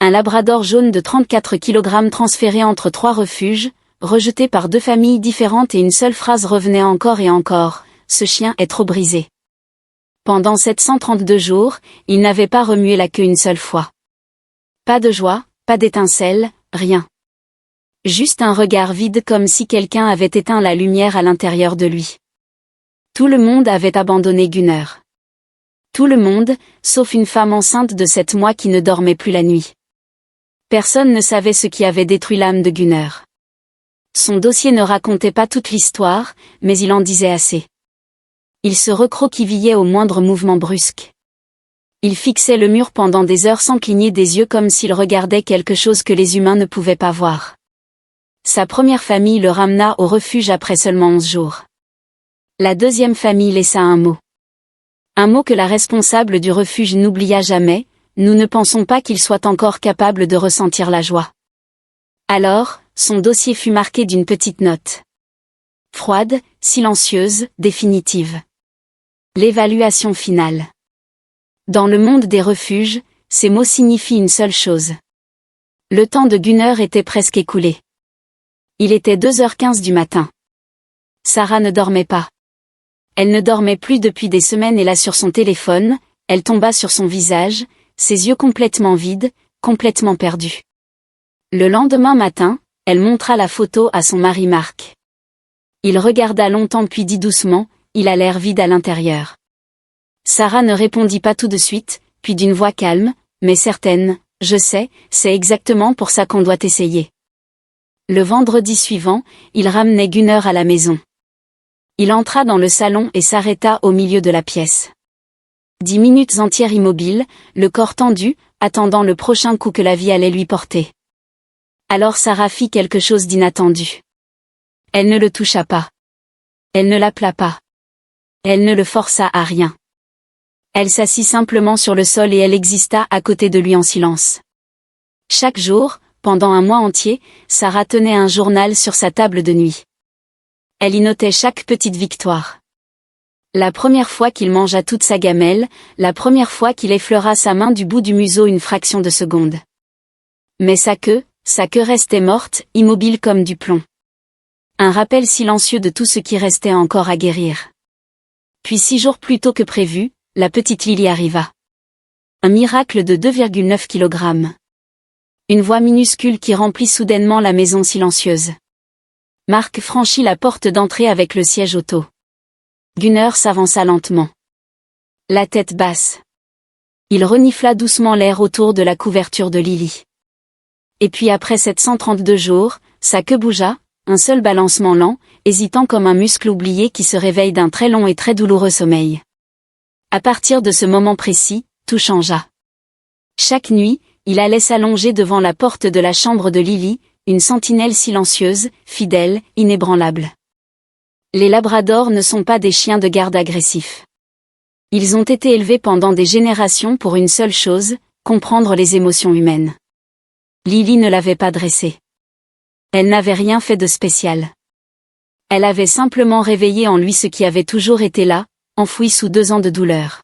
Un labrador jaune de 34 kg transféré entre 3 refuges, rejeté par 2 familles différentes et une seule phrase revenait encore et encore, « Ce chien est trop brisé ». Pendant 732 jours, il n'avait pas remué la queue une seule fois. Pas de joie, pas d'étincelle, rien. Juste un regard vide comme si quelqu'un avait éteint la lumière à l'intérieur de lui. Tout le monde avait abandonné Gunner. Tout le monde, sauf une femme enceinte de 7 mois qui ne dormait plus la nuit. Personne ne savait ce qui avait détruit l'âme de Gunner. Son dossier ne racontait pas toute l'histoire, mais il en disait assez. Il se recroquevillait au moindre mouvement brusque. Il fixait le mur pendant des heures sans cligner des yeux comme s'il regardait quelque chose que les humains ne pouvaient pas voir. Sa première famille le ramena au refuge après seulement 11 jours. La deuxième famille laissa un mot. Un mot que la responsable du refuge n'oublia jamais, nous ne pensons pas qu'il soit encore capable de ressentir la joie. Alors, son dossier fut marqué d'une petite note. Froide, silencieuse, définitive. L'évaluation finale. Dans le monde des refuges, ces mots signifient une seule chose. Le temps de Gunner était presque écoulé. Il était 2h15 du matin. Sarah ne dormait pas. Elle ne dormait plus depuis des semaines et là sur son téléphone, elle tomba sur son visage, ses yeux complètement vides, complètement perdus. Le lendemain matin, elle montra la photo à son mari Marc. Il regarda longtemps puis dit doucement, il a l'air vide à l'intérieur. Sarah ne répondit pas tout de suite, puis d'une voix calme, mais certaine, je sais, c'est exactement pour ça qu'on doit essayer. Le vendredi suivant, il ramenait Gunner à la maison. Il entra dans le salon et s'arrêta au milieu de la pièce. 10 minutes entières immobile, le corps tendu, attendant le prochain coup que la vie allait lui porter. Alors Sarah fit quelque chose d'inattendu. Elle ne le toucha pas. Elle ne l'appela pas. Elle ne le força à rien. Elle s'assit simplement sur le sol et elle exista à côté de lui en silence. Chaque jour, pendant un mois entier, Sarah tenait un journal sur sa table de nuit. Elle y notait chaque petite victoire. La première fois qu'il mangea toute sa gamelle, la première fois qu'il effleura sa main du bout du museau une fraction de seconde. Mais sa queue restait morte, immobile comme du plomb. Un rappel silencieux de tout ce qui restait encore à guérir. Puis 6 jours plus tôt que prévu, la petite Lily arriva. Un miracle de 2,9 kg. Une voix minuscule qui remplit soudainement la maison silencieuse. Marc franchit la porte d'entrée avec le siège auto. Gunner s'avança lentement. La tête basse. Il renifla doucement l'air autour de la couverture de Lily. Et puis après 732 jours, sa queue bougea, un seul balancement lent, hésitant comme un muscle oublié qui se réveille d'un très long et très douloureux sommeil. À partir de ce moment précis, tout changea. Chaque nuit, il allait s'allonger devant la porte de la chambre de Lily, une sentinelle silencieuse, fidèle, inébranlable. Les labradors ne sont pas des chiens de garde agressifs. Ils ont été élevés pendant des générations pour une seule chose, comprendre les émotions humaines. Lily ne l'avait pas dressé. Elle n'avait rien fait de spécial. Elle avait simplement réveillé en lui ce qui avait toujours été là, enfoui sous 2 ans de douleur.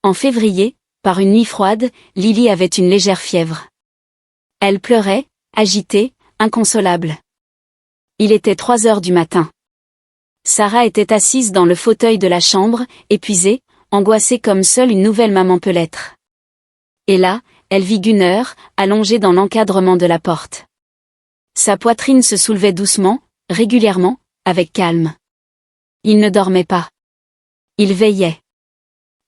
En février, par une nuit froide, Lily avait une légère fièvre. Elle pleurait, agitée, inconsolable. Il était 3 heures du matin. Sarah était assise dans le fauteuil de la chambre, épuisée, angoissée comme seule une nouvelle maman peut l'être. Et là, elle vit Gunner, allongé dans l'encadrement de la porte. Sa poitrine se soulevait doucement, régulièrement, avec calme. Il ne dormait pas. Il veillait.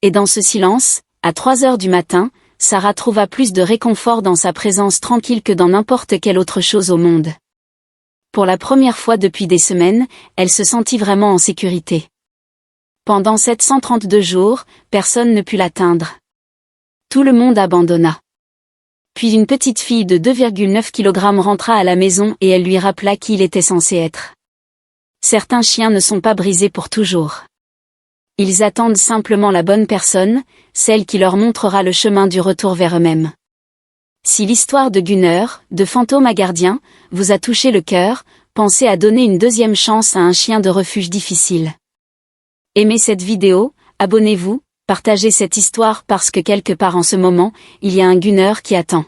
Et dans ce silence, à 3 heures du matin, Sarah trouva plus de réconfort dans sa présence tranquille que dans n'importe quelle autre chose au monde. Pour la première fois depuis des semaines, elle se sentit vraiment en sécurité. Pendant 732 jours, personne ne put l'atteindre. Tout le monde abandonna. Puis une petite fille de 2,9 kg rentra à la maison et elle lui rappela qui il était censé être. Certains chiens ne sont pas brisés pour toujours. Ils attendent simplement la bonne personne, celle qui leur montrera le chemin du retour vers eux-mêmes. Si l'histoire de Gunner, de fantôme à gardien, vous a touché le cœur, pensez à donner une deuxième chance à un chien de refuge difficile. Aimez cette vidéo, abonnez-vous, partagez cette histoire parce que quelque part en ce moment, il y a un Gunner qui attend.